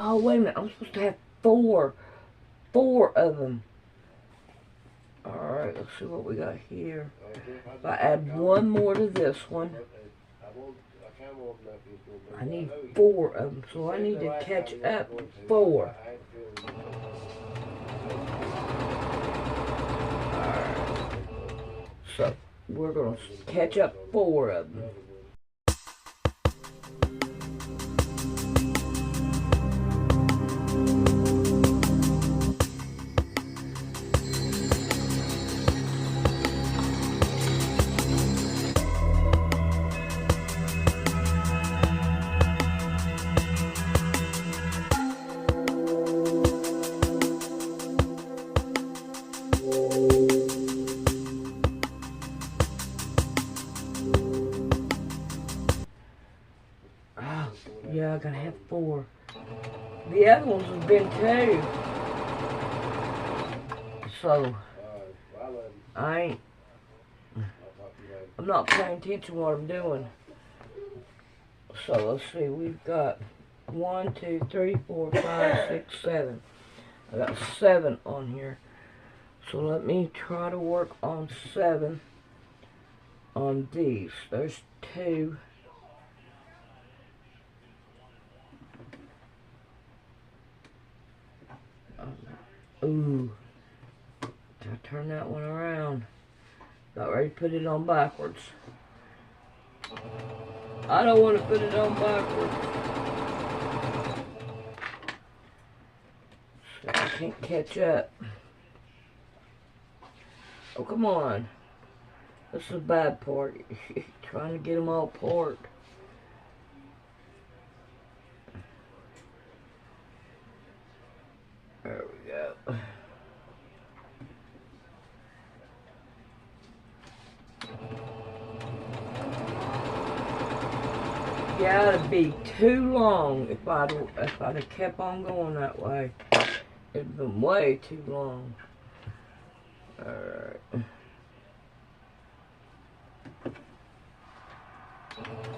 Oh, wait a minute. I'm supposed to have four. Four of them. Alright, let's see what we got here. If I add one more to this one, I need four of them. So I need to catch up four. Alright. So, we're going to catch up four of them. Yeah, I gotta have four. The other ones have been two. So, I'm not paying attention to what I'm doing. So, let's see. We've got 1, 2, 3, 4, 5, 6, 7. I got 7 on here. So, let me try to work on 7 on these. There's 2. Ooh, I turn that one around. About ready to put it on backwards. I don't want to put it on backwards. So I can't catch up. Oh, come on. This is the bad part. Trying to get them all apart. There we go. Yeah, it'd be too long if I'd have kept on going that way. It'd been way too long. Alright.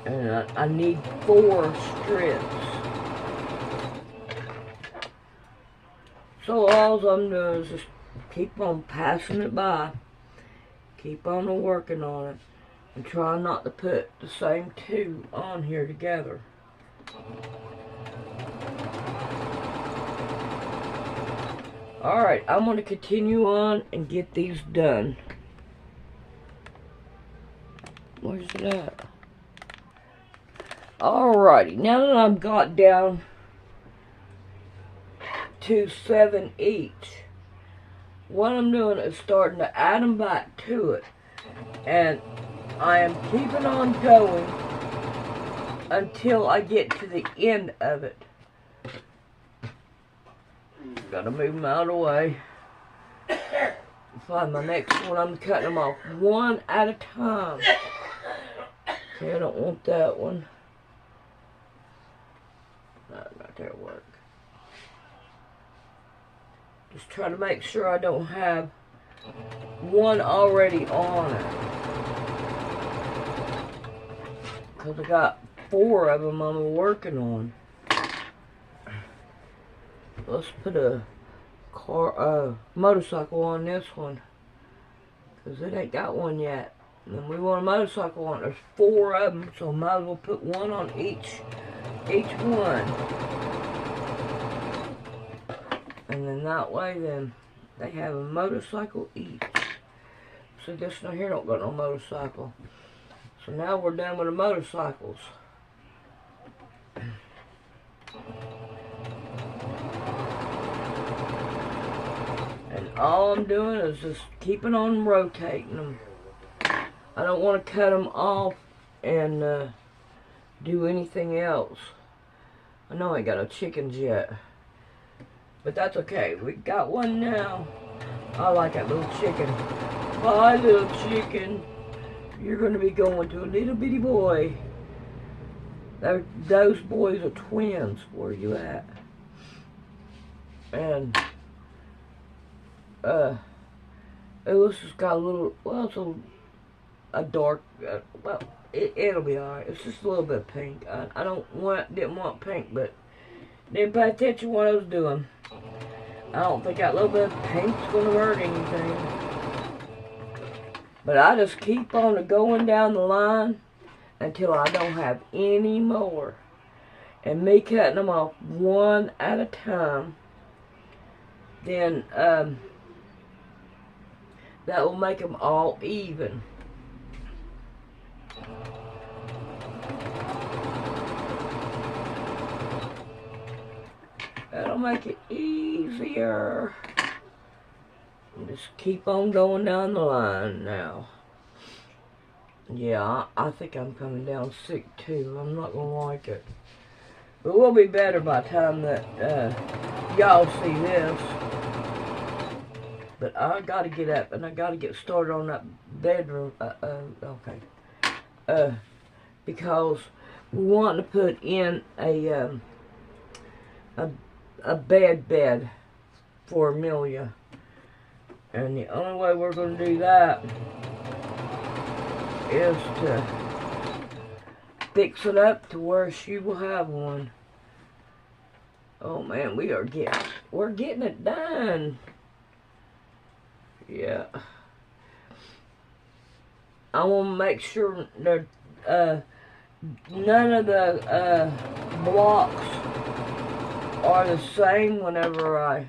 And I need 4 strips. So all I'm doing is just keep on passing it by. Keep on working on it. And try not to put the same 2 on here together. Alright, I'm going to continue on and get these done. Where's it at? Alrighty, now that I've got down to 7 each, what I'm doing is starting to add them back to it. And I am keeping on going until I get to the end of it. Gotta move them out of the way. Find my next one. I'm cutting them off one at a time. Okay, I don't want that one. No, not there work. Just try to make sure I don't have one already on it. Because I got 4 of them I'm working on. Let's put a motorcycle on this one. Because it ain't got one yet. And we want a motorcycle on it. There's 4 of them, so I might as well put one on each one. And then that way, then they have a motorcycle each. So this one here don't got no motorcycle. So now we're done with the motorcycles. And all I'm doing is just keeping on rotating them. I don't want to cut them off and do anything else. I know I ain't got no chickens yet. But that's okay. We got one now. I like that little chicken. Bye, little chicken. You're going to be going to a little bitty boy. Those boys are twins. Where are you at? And, this has got a little, well, it's a dark, well, it'll be alright. It's just a little bit pink. I didn't want pink, but Didn't pay attention to what I was doing. I don't think that little bit of paint's gonna hurt anything. But I just keep on going down the line until I don't have any more. And me cutting them off one at a time, then that will make them all even. That'll make it easier. Just keep on going down the line now. Yeah, I think I'm coming down sick too. I'm not gonna like it. But we'll be better by the time that y'all see this. But I gotta get up and I gotta get started on that bedroom. Okay. Because we want to put in a bed for Amelia. And the only way we're going to do that is to fix it up to where she will have one. Oh man, we're getting it done. Yeah. I want to make sure that none of the blocks are the same whenever I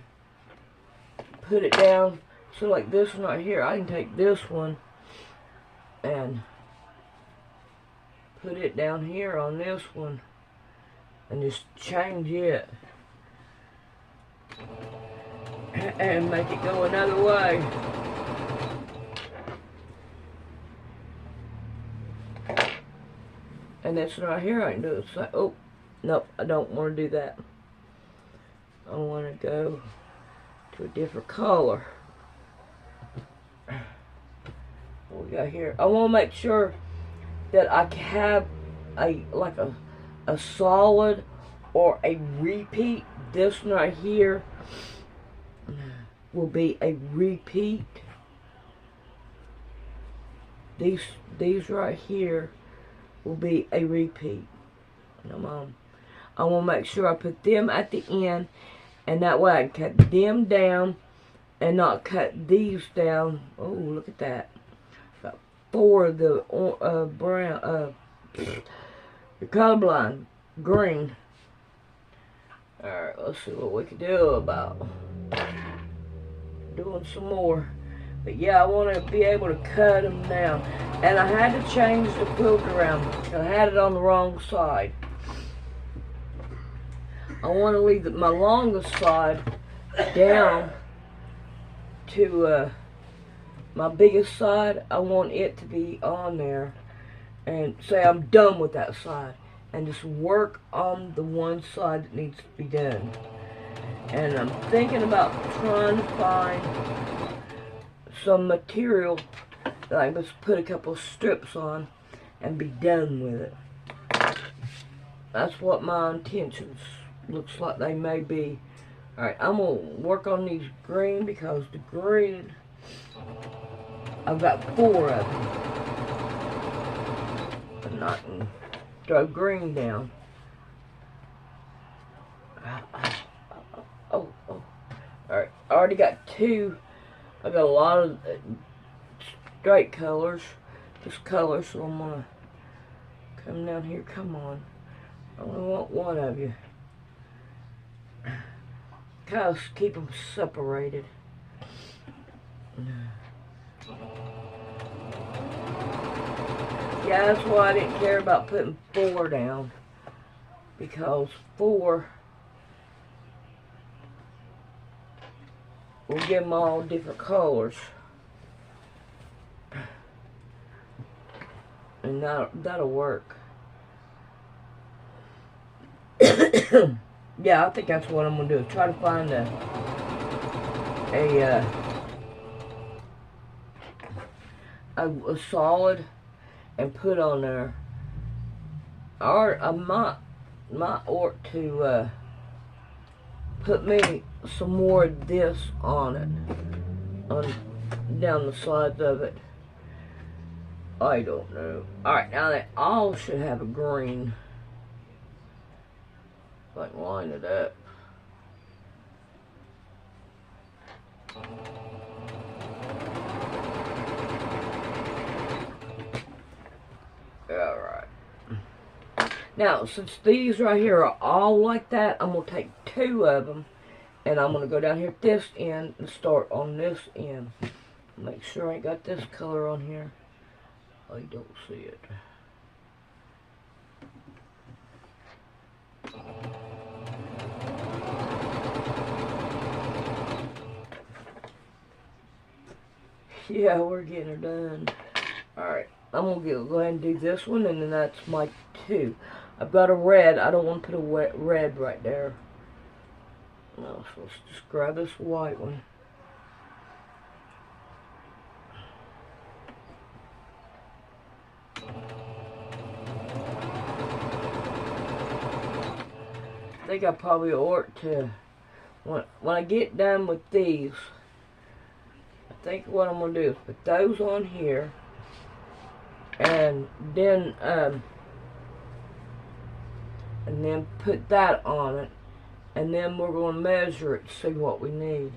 put it down. So like this one right here, I can take this one and put it down here on this one and just change it and make it go another way. And this one right here, I can do it. So, oh, nope, I don't want to do that. I want to go to a different color. What we got here? I want to make sure that I have a solid or a repeat. This one right here will be a repeat. These right here will be a repeat. I want to make sure I put them at the end, and that way I can cut them down and not cut these down. Oh, look at that. Got 4 of the brown, the colorblind, green. Alright, let's see what we can do about doing some more. But yeah, I want to be able to cut them down. And I had to change the quilt around because I had it on the wrong side. I want to leave my longest side down to my biggest side. I want it to be on there and say I'm done with that side and just work on the one side that needs to be done. And I'm thinking about trying to find some material that I can just put a couple strips on and be done with it. That's what my intentions looks like they may be. Alright, I'm going to work on these green because the green, I've got 4 of them. I'm not going to throw green down. Oh. Alright, I already got 2. I got a lot of straight colors, just colors, so I'm going to come down here. Come on. I only want 1 of you. Kind of keep them separated. Yeah, that's why I didn't care about putting 4 down. Because 4 will give them all different colors. And that'll work. Yeah, I think that's what I'm going to do. Try to find a solid and put on there. Or I might ought to put me some more of this on it. Down the sides of it. I don't know. Alright, now they all should have a green. If I can line it up. Alright. Now, since these right here are all like that, I'm going to take 2 of them, and I'm going to go down here at this end and start on this end. Make sure I got this color on here. Oh, you don't see it. Yeah, we're getting her done. Alright, I'm going to go ahead and do this one, and then that's my 2. I've got a red. I don't want to put a red right there. No, so let's just grab this white one. I think I probably ought to, when I get done with these, I think what I'm going to do is put those on here, and then put that on it, and then we're going to measure it to see what we need.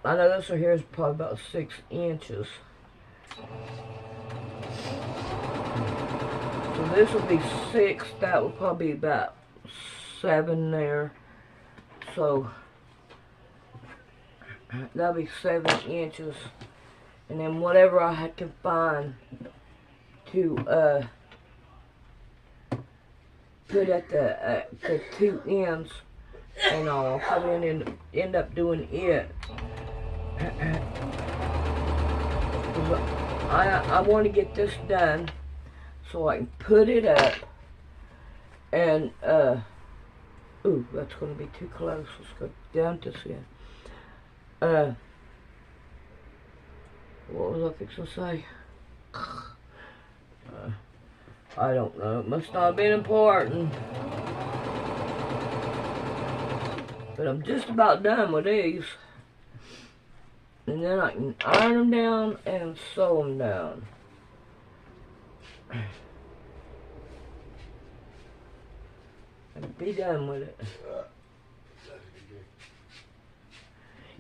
I know this one here is probably about 6 inches. So this will be 6, that will probably be about 7 there. So that'll be 7 inches. And then whatever I can find to put at the 2 ends, and I'll probably end up doing it. I want to get this done so I can put it up, and ooh, that's going to be too close. Let's go down to this end. What was I fixing to say? I don't know. It must not have been important. But I'm just about done with these. And then I can iron them down and sew them down. And be done with it.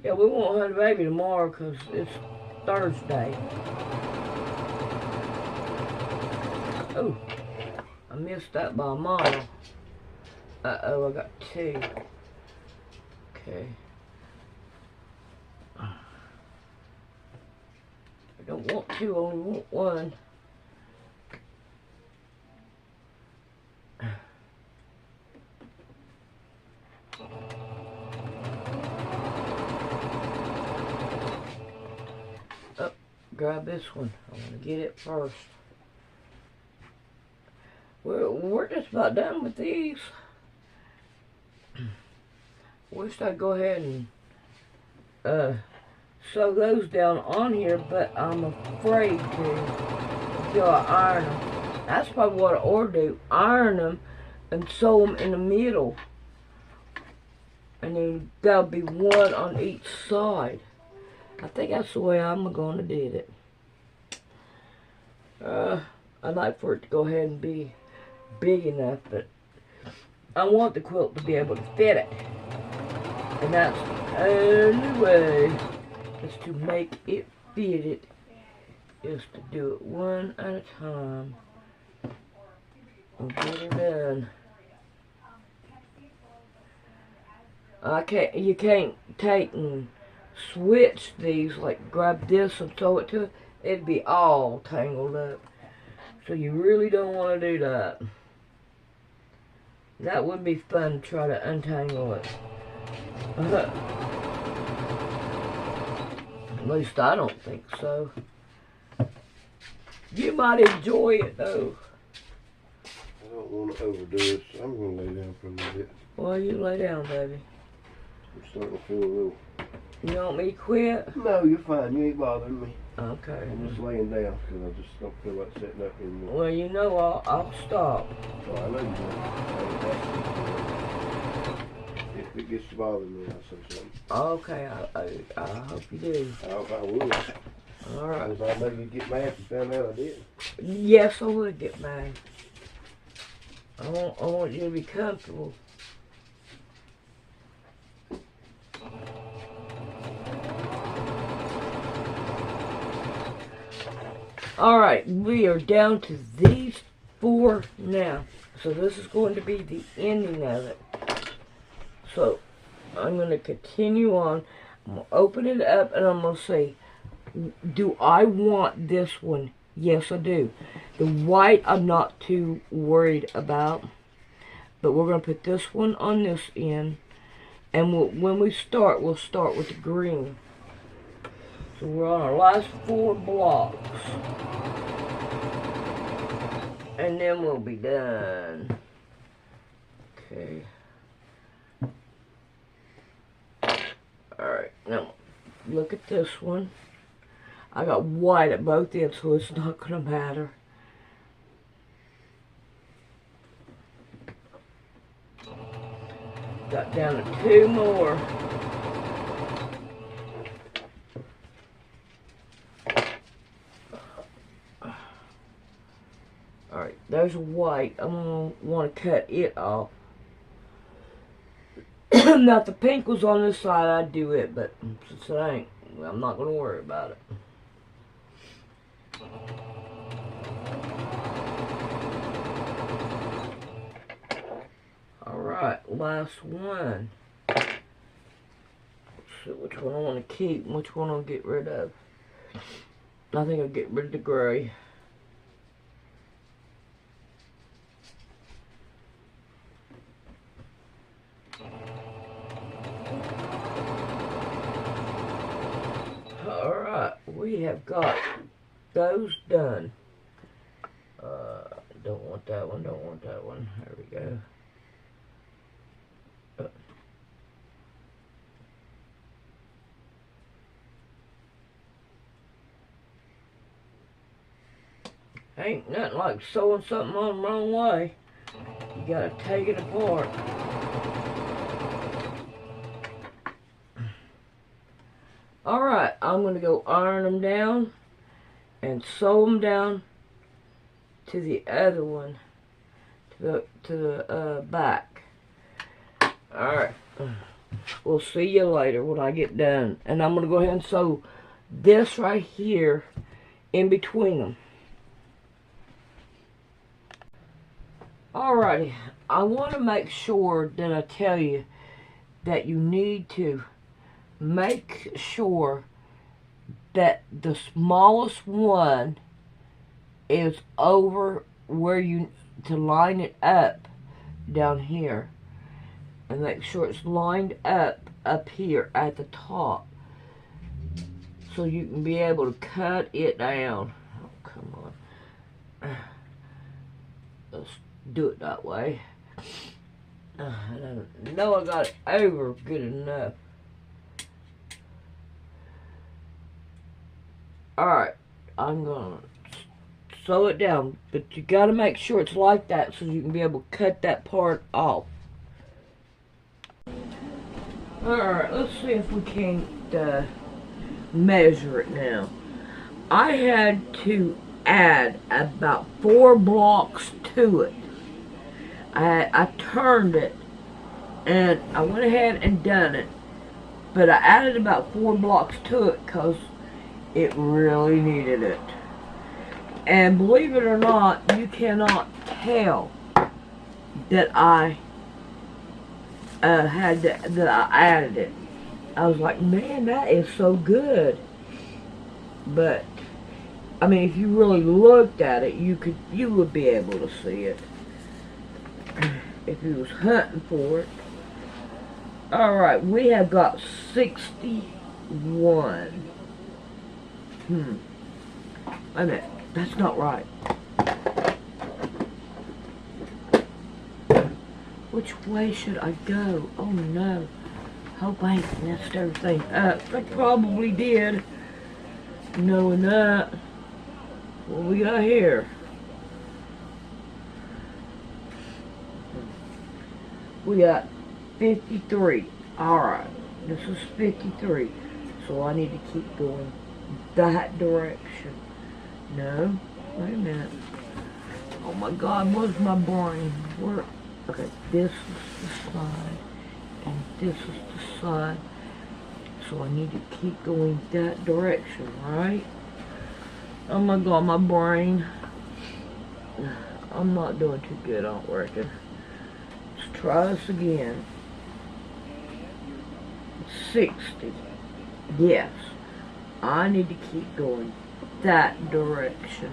Yeah, we won't have the baby tomorrow because it's Thursday. Oh, I missed that by a mile. Uh-oh, I got 2. Okay. I don't want 2, I only want 1. Oh, grab this one. I want to get it first. We're just about done with these. Wish I'd go ahead and sew those down on here, but I'm afraid to until I iron them. That's probably what I ought to do. Iron them and sew them in the middle. And then that'll be 1 on each side. I think that's the way I'm going to do it. I'd like for it to go ahead and be big enough, but I want the quilt to be able to fit it. And that's the only way is to make it fit it, is to do it 1 at a time and get it done. You can't take and switch these, like grab this and sew it to it. It'd be all tangled up. So you really don't want to do that. That would be fun to try to untangle it. At least I don't think so. You might enjoy it though. I don't want to overdo it, so I'm going to lay down for a little bit. Well, you lay down, baby. I'm starting to feel a little... You want me to quit? No, you're fine. You ain't bothering me. Okay. I'm just laying down because I just don't feel like sitting up anymore. Well, you know I'll stop. Oh, I know you don't. If it gets to bother me, I'll say something. Okay, I hope you do. I hope I will. All right. Because I know you'd get mad if you found out I did. Yes, I would get mad. I want you to be comfortable. Alright, we are down to these 4 now. So this is going to be the ending of it. So I'm going to continue on. I'm going to open it up and I'm going to say, do I want this one? Yes, I do. The white I'm not too worried about. But we're going to put this one on this end. And when we start, we'll start with the green. So we're on our last 4 blocks. And then we'll be done. Okay. Alright, now look at this one. I got white at both ends, so it's not going to matter. Got down to 2 more. Alright, there's white. I'm going to want to cut it off. Now, if the pink was on this side, I'd do it, but since it ain't, I'm not going to worry about it. Alright, last one. Let's see which one I want to keep and which one I'll get rid of. I think I'll get rid of the gray. Alright, we have got those done. Don't want that one, don't want that one. There we go. Ain't nothing like sewing something on the wrong way. You gotta take it apart. Alright, I'm going to go iron them down and sew them down to the other one, to the back. Alright, we'll see you later when I get done. And I'm going to go ahead and sew this right here in between them. Alrighty, I want to make sure that I tell you that you need to make sure that the smallest one is over where you to line it up down here, and make sure it's lined up here at the top, so you can be able to cut it down. Oh, come on, let's do it that way. I don't know I got it over good enough. Alright, I'm gonna sew it down, but you gotta make sure it's like that so you can be able to cut that part off. Alright, let's see if we can't measure it now. I had to add about 4 blocks to it. I turned it, and I went ahead and done it, but I added about 4 blocks to it because it really needed it. And believe it or not, you cannot tell that I that I added it. I was like, man, that is so good. But I mean, if you really looked at it, you would be able to see it if you was hunting for it. Alright, we have got 61. Wait a minute, that's not right. Which way should I go? Oh no. Hope I ain't messed everything up. I probably did. Knowing that. What we got here? We got 53. Alright, this is 53. So I need to keep going that direction. No, wait a minute. Oh my God, where's my brain? Where? Okay, this is the side, and this is the side. So I need to keep going that direction, right? Oh my god, my brain. I'm not doing too good, I don't reckon. Let's try this again. 60. Yes. I need to keep going that direction.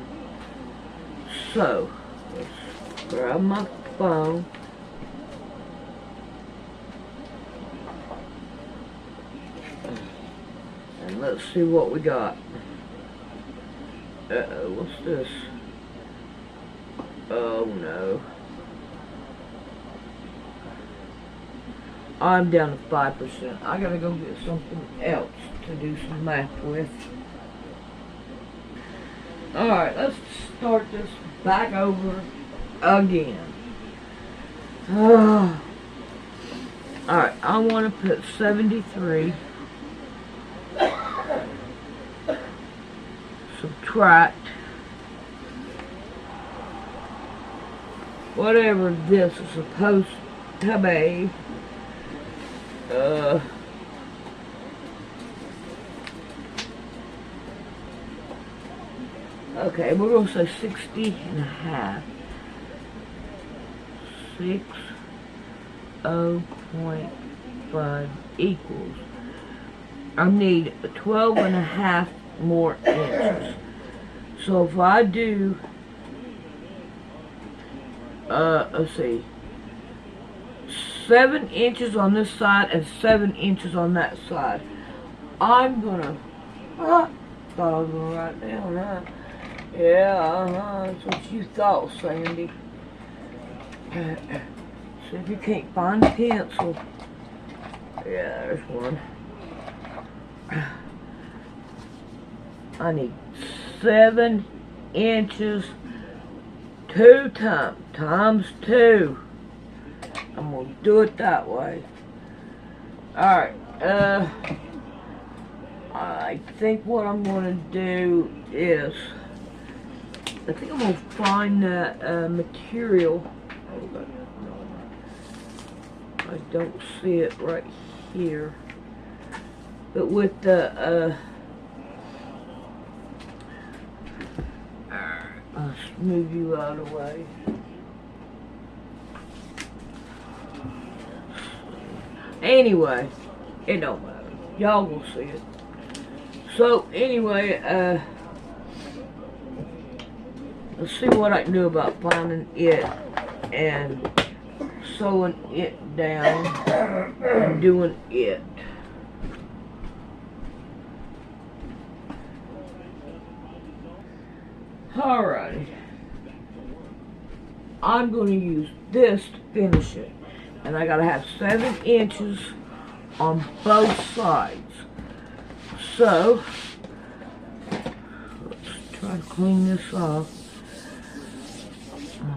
So, let's grab my phone. And let's see what we got. Uh-oh, what's this? Oh no. I'm down to 5%. I gotta go get something else to do some math with. Alright, let's start this back over again. Alright, I want to put 73. Subtract whatever this is supposed to be. Okay, we're going to say 60 and a half. 60.5 equals. I need 12 and a half more inches. So if I do, let's see, 7 inches on this side and 7 inches on that side, I'm gonna, thought I was gonna write down that. Yeah, that's what you thought, Sandy. See if you can't find a pencil. Yeah, there's one. I need 7 inches 2 times 2. I'm gonna do it that way. Alright, I think what I'm gonna do is, I think I'm gonna find that material. I don't see it right here. But with the, I'll move you out of the way. Anyway, it don't matter. Y'all will see it. So, anyway, let's see what I can do about finding it and sewing it down and doing it. Alrighty. I'm going to use this to finish it. And I gotta have 7 inches on both sides. So, let's try to clean this off.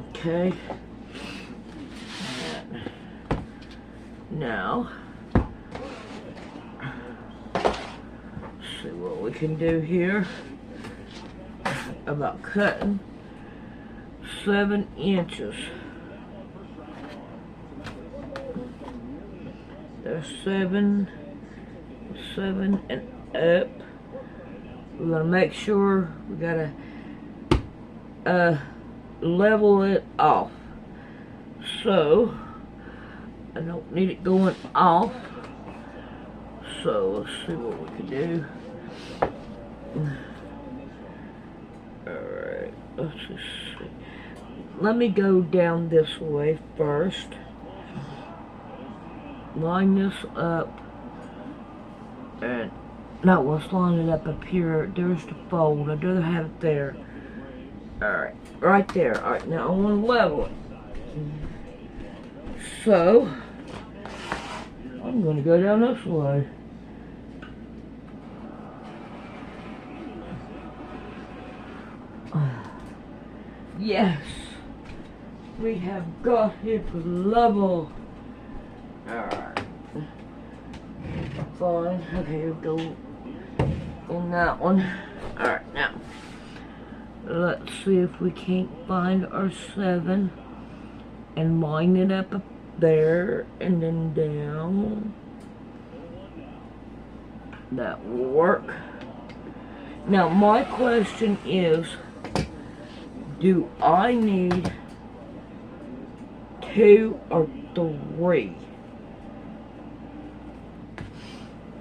Okay. And now, let's see what we can do here about cutting 7 inches. There's 7 and up. We're gonna make sure we gotta level it off. So I don't need it going off. So let's see what we can do. Alright, let's just see. Let me go down this way first. Line this up, and no, let's line it up here. There's the fold. I'd rather have it there. Alright, right there. Alright, now I want to level it. So, I'm going to go down this way. Yes, we have got it level. Alright. Fine. Okay, we'll go in that one. Alright, now. Let's see if we can't find our 7 and line it up there and then down. That will work. Now my question is, do I need 2 or 3?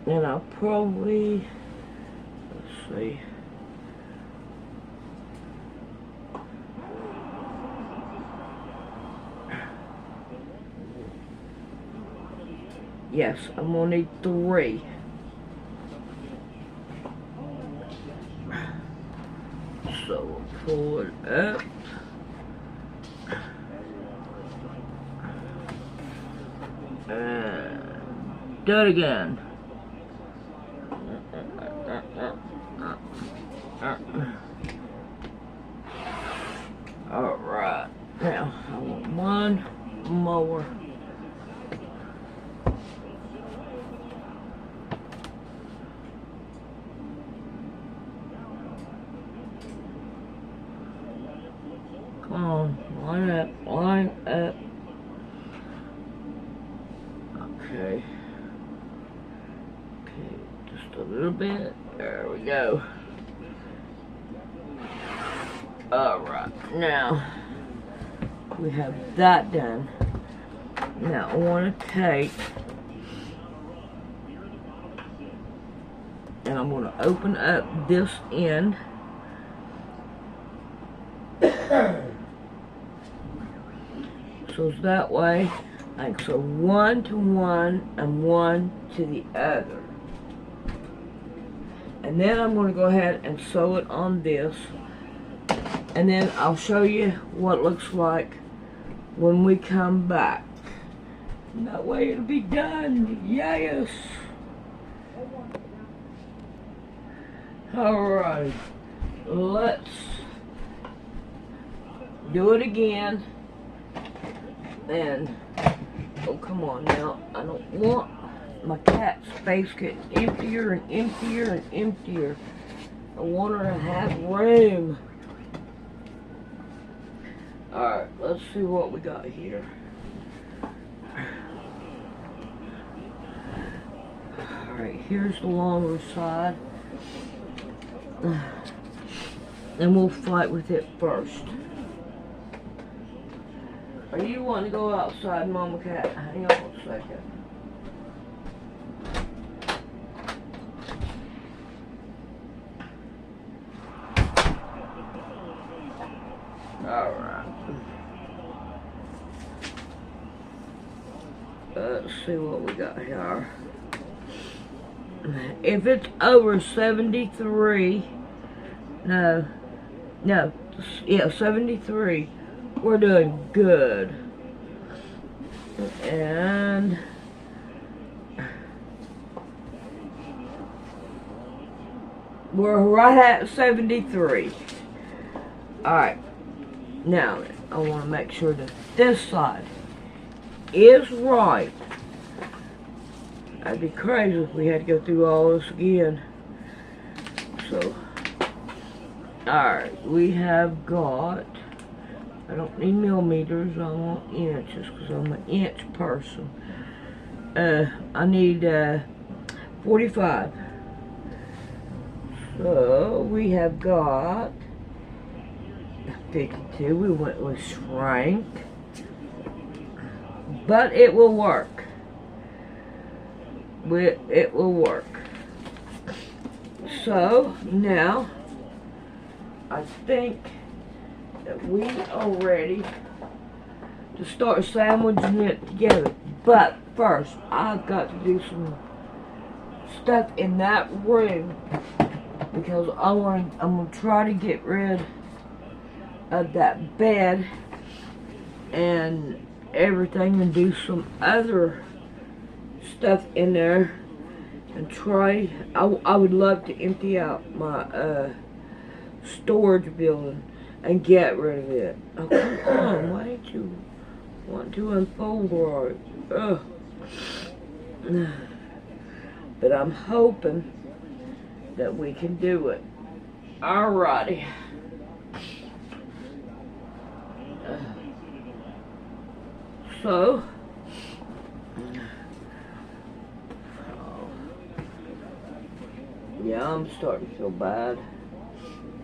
And I'll probably, let's see. Yes, I'm gonna need 3. So we'll pull it up. And do it again. Alright, now I want 1 more. Come on, line up, line up. Okay. Okay, just a little bit. There we go. Alright, now we have that done. Now I want to take, and I'm going to open up this end. So it's that way, like so, 1 to 1 and 1 to the other. And then I'm going to go ahead and sew it on this. And then I'll show you what it looks like when we come back. And that way it'll be done. Yes. Alright. Let's do it again. And, oh come on now. I don't want my cat's face getting emptier and emptier and emptier. I want her to have room. Alright, let's see what we got here. Alright, here's the longer side. And we'll fight with it first. Are you wanting to go outside, Mama Cat? Hang on a second. Alright. Let's see what we got here. If it's over 73, yeah, 73, we're doing good. And we're right at 73. Alright, now I want to make sure that this side is right. That'd be crazy if we had to go through all this again. So, alright, we have got, I don't need millimeters, I want inches because I'm an inch person. I need 45. So, we have got 52. We went with shrink. But it will work. It will work. So, now, I think that we are ready to start sandwiching it together. But first, I've got to do some stuff in that room because I'm gonna try to get rid of that bed and everything and do some other stuff in there and try. I would love to empty out my storage building and get rid of it. Oh, come on, why don't you want to unfold right? Ugh. But I'm hoping that we can do it. Alrighty. So, Yeah, I'm starting to feel bad.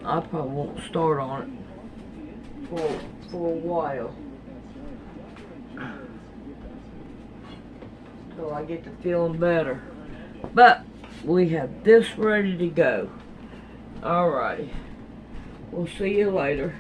I probably won't start on it for a while. Till I get to feeling better. But we have this ready to go. Alright. We'll see you later.